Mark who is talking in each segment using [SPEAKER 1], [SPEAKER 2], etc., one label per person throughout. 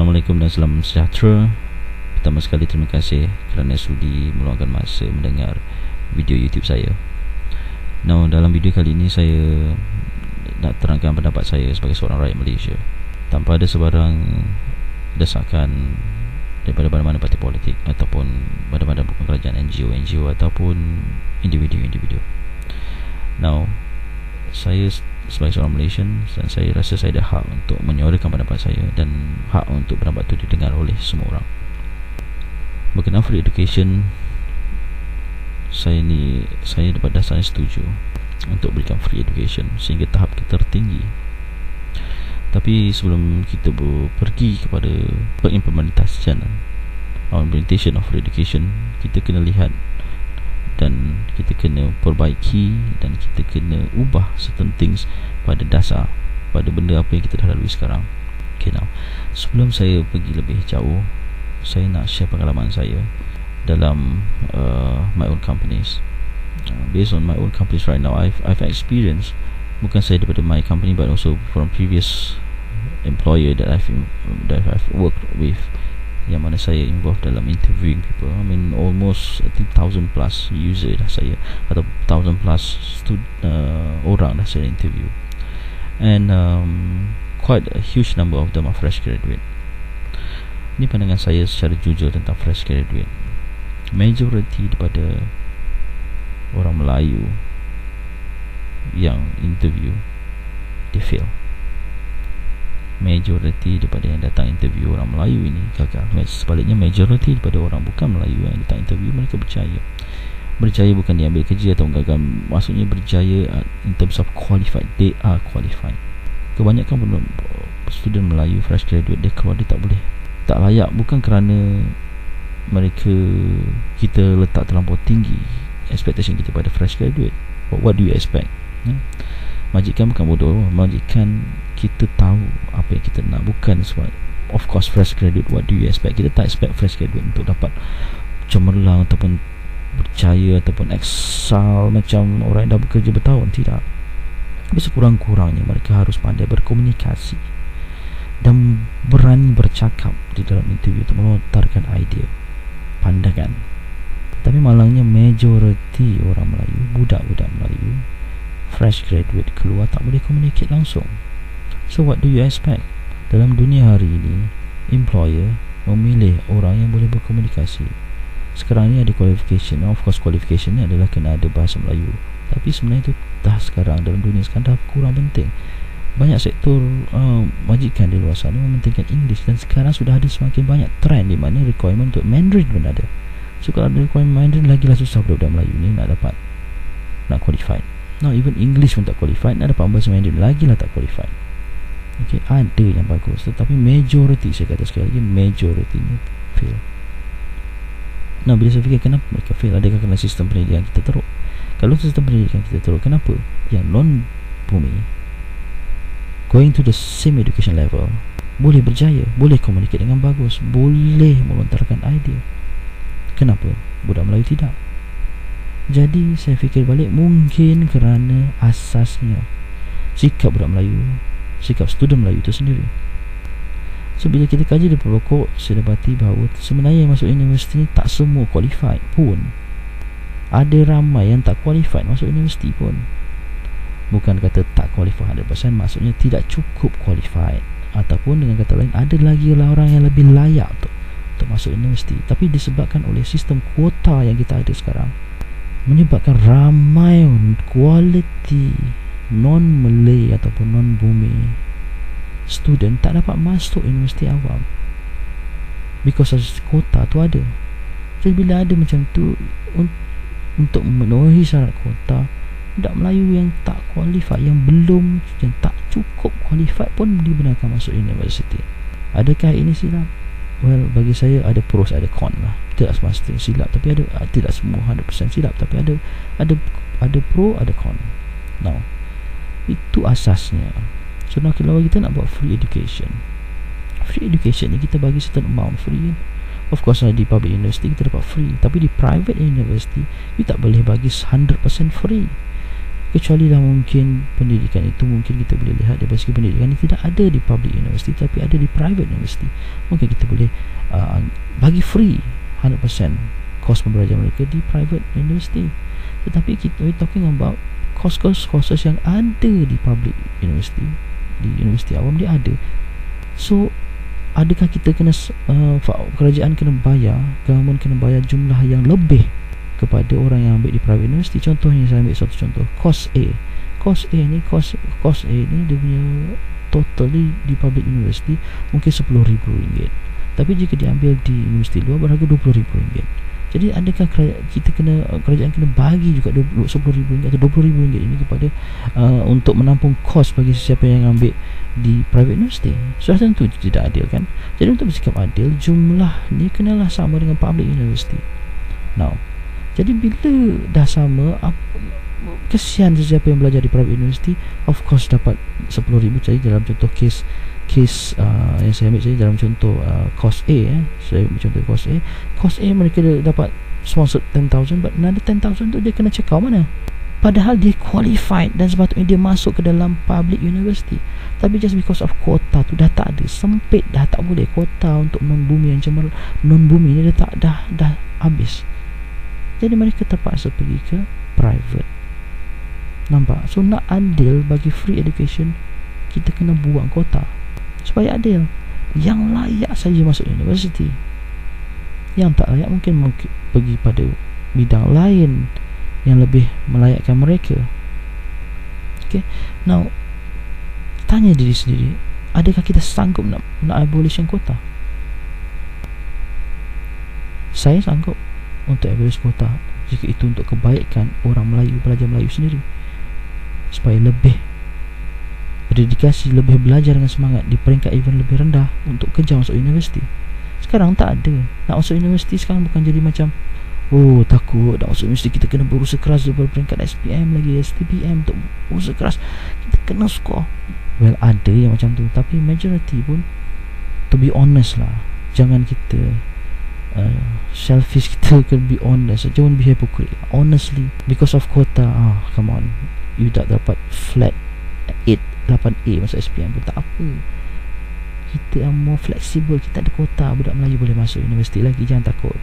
[SPEAKER 1] Assalamualaikum dan salam sejahtera. Pertama sekali terima kasih kerana sudi meluangkan masa mendengar video YouTube saya. Now, dalam video kali ini saya nak terangkan pendapat saya sebagai seorang rakyat Malaysia tanpa ada sebarang desakan daripada mana-mana parti politik ataupun mana-mana bukan kerajaan, NGO ataupun individu. Now, saya sebagai seorang Malaysian, dan saya rasa saya ada hak untuk menyuarakan pendapat saya dan hak untuk pendapat itu didengar oleh semua orang. Berkenaan free education, saya pada dasarnya setuju untuk berikan free education sehingga tahap tertinggi. Tapi sebelum kita pergi kepada implementation of free education, kita kena lihat dan kita kena perbaiki dan kita kena ubah certain things pada dasar, pada benda apa yang kita dah lalui sekarang. Okay, now, sebelum saya pergi lebih jauh, saya nak share pengalaman saya dalam my own companies. Based on my own companies right now, I've experienced, bukan saya daripada my company but also from previous employer that I've worked with, yang mana saya involved dalam interviewing people. I mean almost 1,000 plus user dah saya, atau 1,000 plus orang dah saya interview, and quite a huge number of them are fresh graduate. Ini pandangan saya secara jujur tentang fresh graduate. Majority daripada orang Melayu yang interview, they fail. Majority daripada yang datang interview orang Melayu ini gagal. Sebaliknya, majority daripada orang bukan Melayu yang datang interview, mereka berjaya. Berjaya bukan dia ambil kerja atau gagal, maksudnya berjaya in terms of qualified. They are qualified. Kebanyakan student Melayu fresh graduate, dia keluar, dia tak layak, bukan kerana kita letak terlampau tinggi expectation kita pada fresh graduate. What do you expect? Majikan bukan bodoh. Majikan kita tahu apa yang kita nak, bukan sebab of course fresh graduate, what do you expect? Kita tak expect fresh graduate untuk dapat cemerlang ataupun berjaya ataupun excel macam orang yang dah bekerja bertahun. Tidak. Tapi sekurang-kurangnya mereka harus pandai berkomunikasi dan berani bercakap di dalam interview untuk melontarkan idea, pandangan. Tapi malangnya majority orang Melayu, budak-budak Melayu fresh graduate keluar tak boleh communicate langsung. So what do you expect? Dalam dunia hari ini, employer memilih orang yang boleh berkomunikasi. Sekarang ni ada qualification. Of course qualification ni adalah kena ada bahasa Melayu, tapi sebenarnya itu dah sekarang dalam dunia sekarang dah kurang penting. Banyak sektor majikan di luar sana mementingkan English, dan sekarang sudah ada semakin banyak trend di mana requirement untuk Mandarin pun ada. So kalau ada requirement Mandarin, lagilah susah budak-budak Melayu ni nak qualified. Now even English pun tak qualified, nak dapat bahasa Mandarin lagilah tak qualified. Okay, ada yang bagus, tetapi majority, saya kata sekali lagi, majority ni fail. Nah, bila saya fikir kenapa mereka fail, adakah kerana sistem pendidikan kita teruk? Kalau sistem pendidikan kita teruk, kenapa yang non-bumi going to the same education level boleh berjaya, boleh communicate dengan bagus, boleh melontarkan idea? Kenapa budak Melayu tidak? Jadi saya fikir balik, mungkin kerana asasnya sikap budak Melayu, sikap student Melayu itu sendiri. So bila kita kaji dari pokok, saya dapati bahawa sebenarnya yang masuk universiti ni tak semua qualified pun. Ada ramai yang tak qualified masuk universiti pun. Bukan kata tak qualified 100%, maksudnya tidak cukup qualified, ataupun dengan kata lain, ada lagi orang yang lebih layak untuk masuk universiti. Tapi disebabkan oleh sistem kuota yang kita ada sekarang, menyebabkan ramai quality non-Malay ataupun non-bumi student tak dapat masuk universiti awam because of kuota tu ada. Jadi bila ada macam tu, untuk memenuhi syarat kuota, budak Melayu yang tak qualified, yang tak cukup qualified pun dibenarkan masuk universiti. Adakah ini silap? Well, bagi saya ada pros ada con lah. Tidak semestinya silap, tapi tidak semua 100% silap, tapi ada pro, ada con. Now, itu asasnya. So now kalau kita nak buat free education ni kita bagi certain amount free. Of course di public university kita dapat free, tapi di private university you tak boleh bagi 100% free. Kecuali lah mungkin pendidikan itu mungkin kita boleh lihat dari segi pendidikan ini tidak ada di public university tapi ada di private university. Mungkin kita boleh bagi free 100% kos pembelajaran mereka di private university. Tetapi we talking about courses yang ada di public university, di universiti awam dia ada. So adakah kita kena kerajaan kena bayar, government kena bayar jumlah yang lebih kepada orang yang ambil di private university? Contohnya saya ambil satu contoh, kos A ni dia punya totally di public university mungkin RM10,000, tapi jika diambil di universiti luar berharga RM20,000. Jadi adakah kerajaan kena bagi juga RM10,000 atau RM20,000 ini kepada untuk menampung kos bagi sesiapa yang ambil di private university? Sudah tentu tidak adil kan. Jadi untuk bersikap adil, jumlah ni kenalah sama dengan public university. Now, jadi bila dah sama, kesian sesiapa yang belajar di private university, of course dapat RM10,000. Jadi dalam contoh kes yang saya ambil saja dalam contoh kos A, saya ambil contoh kos A mereka dapat sponsored 10,000, but another 10,000 tu dia kena check out mana, padahal dia qualified dan sepatutnya dia masuk ke dalam public university. Tapi just because of quota tu dah tak ada, sempit dah, tak boleh quota untuk non-bumi yang non-bumi ni dah habis. Jadi mereka terpaksa pergi ke private. Nampak? So nak adil bagi free education, kita kena buang kota supaya adil. Yang layak saja masuk universiti, yang tak layak mungkin pergi pada bidang lain yang lebih melayakkan mereka. Okay. Now, tanya diri sendiri, adakah kita sanggup nak abolition kota? Saya sanggup untuk abolish kota jika itu untuk kebaikan orang Melayu, pelajar Melayu sendiri, supaya lebih berdedikasi, lebih belajar dengan semangat di peringkat even lebih rendah untuk kejar masuk universiti. Sekarang tak ada. Nak masuk universiti sekarang bukan jadi macam takut nak masuk universiti kita kena berusaha keras daripada peringkat SPM lagi, STPM, untuk berusaha keras kita kena score. Well, ada yang macam tu, tapi majority pun, to be honest lah, jangan kita selfish, kita can be honest, jangan be hypocrite. Honestly, because of quota, come on, you tak dapat flat 8A masuk SPM pun tak apa. Kita more flexible, kita ada quota, budak Melayu boleh masuk universiti lagi, jangan takut.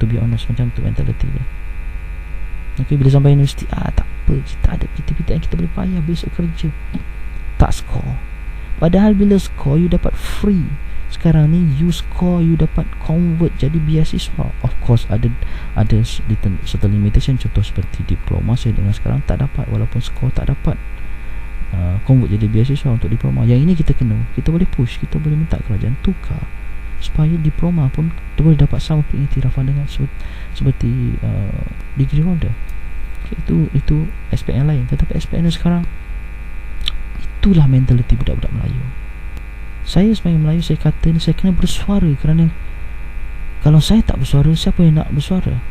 [SPEAKER 1] To be honest, macam tu mentality dia. Okay, bila sampai universiti, tak apa, kita ada aktiviti yang kita boleh payah besok kerja. Tak score, padahal bila score you dapat free. Sekarang ni you score, you dapat convert jadi beasiswa. Of course ada certain limitation, contoh seperti diploma saya dengar sekarang tak dapat, walaupun score tak dapat convert jadi beasiswa untuk diploma. Yang ini kita boleh push, kita boleh minta kerajaan tukar supaya diploma pun kita boleh dapat sama pengiktirafan dengan seperti degree holder. Okay, itu aspek yang lain. Tetapi aspek yang sekarang, itulah mentaliti budak-budak Melayu. Saya sebagai Melayu, saya kata ni, saya kena bersuara, kerana kalau saya tak bersuara, siapa yang nak bersuara?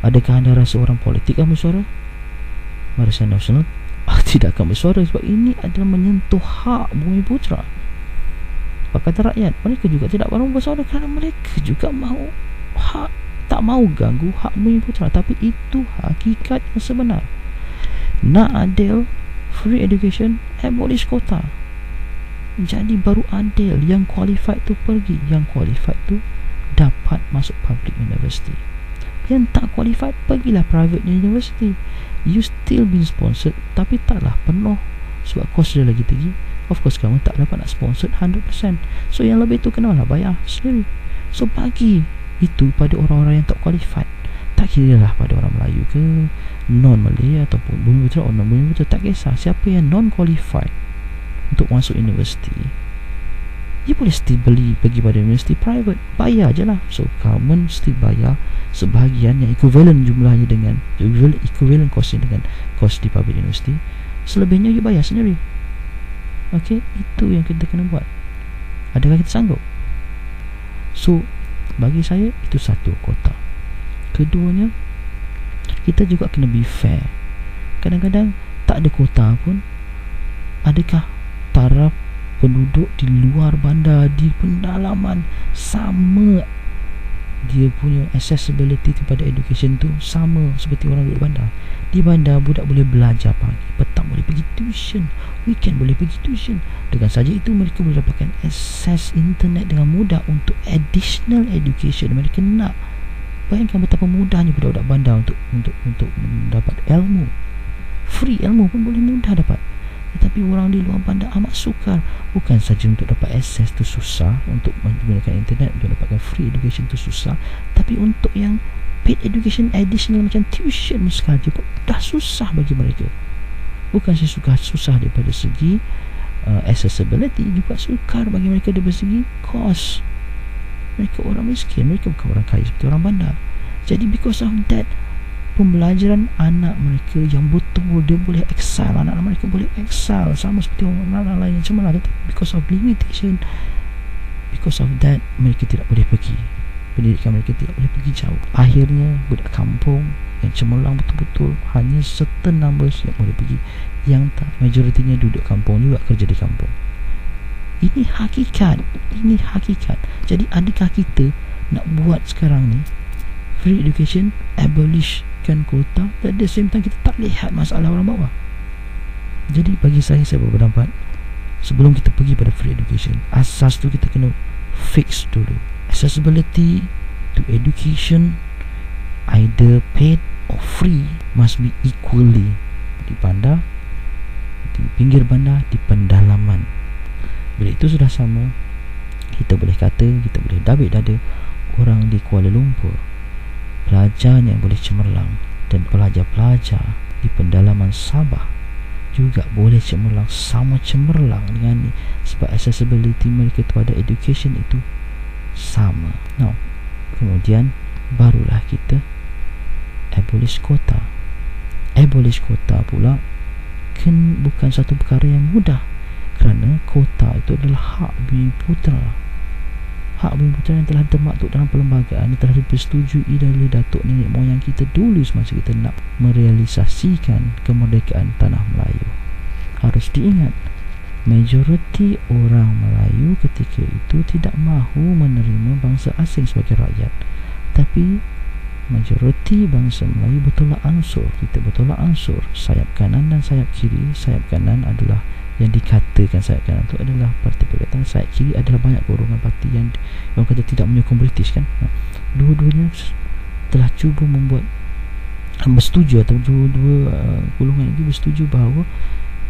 [SPEAKER 1] Adakah anda rasa orang politik akan bersuara? Barisan Nasional tidak akan bersuara, sebab ini adalah menyentuh hak Bumi Putra, Pakatan Rakyat. Mereka juga tidak mahu bersuara kerana mereka juga mahu hak, tak mahu ganggu hak Bumi Putra. Tapi itu hakikat yang sebenar. Nak adil, free education, abolish kota. Jadi baru adil. Yang qualified tu pergi, yang qualified tu dapat masuk public university. Yang tak qualified, pergilah private university. You still been sponsored, tapi taklah penuh sebab kos dia lagi tinggi. Of course kamu tak dapat nak sponsor 100%. So yang lebih tu kenalah bayar sendiri. So bagi itu pada orang-orang yang tak qualified. Tak kira lah pada orang Melayu ke, non-Malay ataupun Bumi Putra atau non-Bumi Putra, tak kisah. Siapa yang non-qualified untuk masuk universiti, dia boleh still pergi pada universiti private. Bayar je lah. So government still bayar sebahagian yang equivalent jumlahnya dengan equivalent costnya dengan cost di public university. Selebihnya you bayar sendiri. Okay, itu yang kita kena buat. Adakah kita sanggup? So bagi saya itu satu, kota. Keduanya, kita juga kena be fair. Kadang-kadang tak ada kota pun, adakah taraf penduduk di luar bandar, di pendalaman sama dia punya accessibility kepada education tu sama seperti orang duduk bandar. Di bandar budak boleh belajar pagi, petang boleh pergi tuition, weekend boleh pergi tuition. Dengan saja itu mereka boleh dapatkan akses internet dengan mudah untuk additional education mereka nak. Bayangkan betapa mudahnya budak-budak bandar untuk mendapat ilmu. Free ilmu pun boleh mudah dapat. Tetapi orang di luar bandar amat sukar. Bukan saja untuk dapat akses tu susah, untuk menggunakan internet untuk dapatkan free education tu susah, tapi untuk yang paid education additional macam tuition sahaja pun dah susah bagi mereka. Bukan saja susah daripada segi accessibility, juga sukar bagi mereka daripada segi cost. Mereka orang miskin, mereka bukan orang kaya seperti orang bandar. Jadi because of that, pembelajaran anak mereka yang betul dia boleh excel, anak mereka boleh excel sama seperti orang lain yang cemerlang, tetapi because of limitation, because of that, mereka tidak boleh pergi, pendidikan mereka tidak boleh pergi jauh. Akhirnya budak kampung yang cemerlang betul-betul hanya certain numbers yang boleh pergi, yang tak, majoritinya duduk kampung juga, kerja di kampung. Ini hakikat. Jadi adakah kita nak buat sekarang ni free education, abolishkan kuota, dan at the same time kita tak lihat masalah orang bawah? Jadi bagi saya berpendapat, sebelum kita pergi pada free education, asas tu kita kena fix dulu. Accessibility to education, either paid or free, must be equally di bandar, di pinggir bandar, di pendalaman. Bila itu sudah sama, kita boleh kata, kita boleh dabik dada orang di Kuala Lumpur, pelajarnya boleh cemerlang, dan pelajar-pelajar di pendalaman Sabah juga boleh cemerlang, sama cemerlang dengan ni, sebab accessibility mereka kepada education itu sama. Now, kemudian barulah kita abolish quota. Abolish quota pula bukan satu perkara yang mudah, kerana quota itu adalah hak bumi putera. Hak bumi putera yang telah termaktub dalam perlembagaan, yang telah dipersetujui oleh datuk nenek moyang kita dulu semasa kita nak merealisasikan kemerdekaan tanah Melayu. Harus diingat, majoriti orang Melayu ketika itu tidak mahu menerima bangsa asing sebagai rakyat. Tapi majoriti bangsa Melayu bertolak ansur. Kita bertolak ansur, sayap kanan dan sayap kiri. Sayap kanan adalah yang dikatakan sayap kanan itu adalah parti Perikatan, sayap kiri adalah banyak golongan parti yang orang kata tidak menyokong British kan. Dua-duanya telah cuba membuat bersetuju, atau dua golongan ini bersetuju bahawa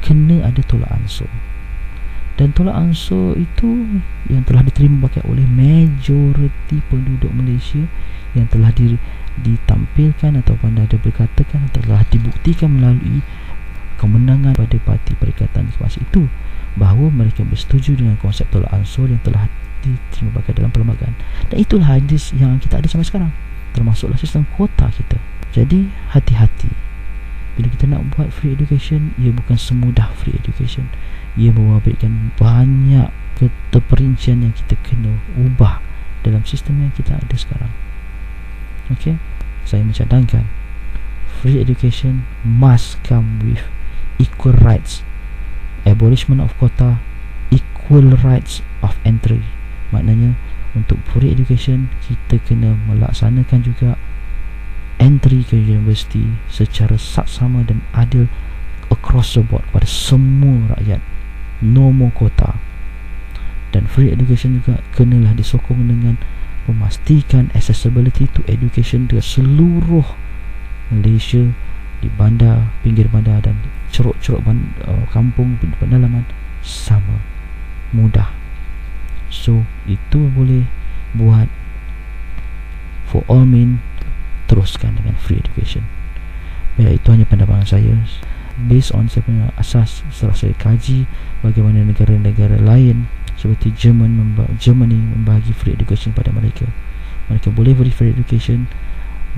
[SPEAKER 1] kena ada tolak ansur. Dan tolak ansur itu yang telah diterima pakai oleh majoriti penduduk Malaysia, yang telah ditampilkan ataupun ada berkatakan, telah dibuktikan melalui kemenangan pada parti Perikatan di masa itu, bahawa mereka bersetuju dengan konsep tolak ansur yang telah diterima pakai dalam perlembagaan. Dan itulah hadis yang kita ada sampai sekarang, termasuklah sistem kuota kita. Jadi hati-hati bila kita nak buat free education. Ia bukan semudah free education. Ia memberikan banyak keteperincian yang kita kena ubah dalam sistem yang kita ada sekarang. Okay, saya mencadangkan free education must come with equal rights. Abolishment of quota, equal rights of entry. Maknanya untuk free education kita kena melaksanakan juga entry ke universiti secara saksama dan adil across the board kepada semua rakyat. No more quota. Dan free education juga kenalah disokong dengan memastikan accessibility to education di seluruh Malaysia, di bandar, pinggir bandar dan ceruk-ceruk kampung, pendalaman sama mudah. So itu boleh buat for all mean, teruskan dengan free education. Baik, itu hanya pandangan saya based on saya punya asas setelah saya kaji bagaimana negara-negara lain seperti Germany membagi free education pada mereka. Mereka boleh beri free education,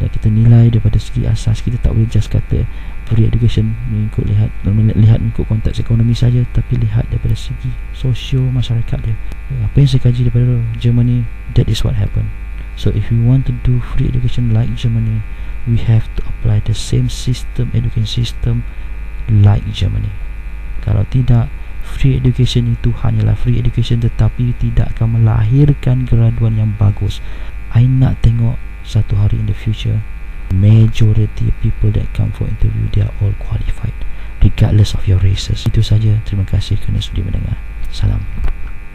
[SPEAKER 1] dan kita nilai daripada segi asas. Kita tak boleh just kata free education mengikut lihat mengikut konteks ekonomi saja, tapi lihat daripada segi sosio masyarakat dia. Apa yang saya kaji daripada Germany, that is what happened. So if we want to do free education like Germany, we have to apply the same system, education system like Germany. Kalau tidak, free education itu hanyalah free education tetapi tidak akan melahirkan graduan yang bagus. I nak tengok satu hari in the future, majority people that come for interview, they are all qualified regardless of your races. Itu saja. Terima kasih kerana sudi mendengar. Salam.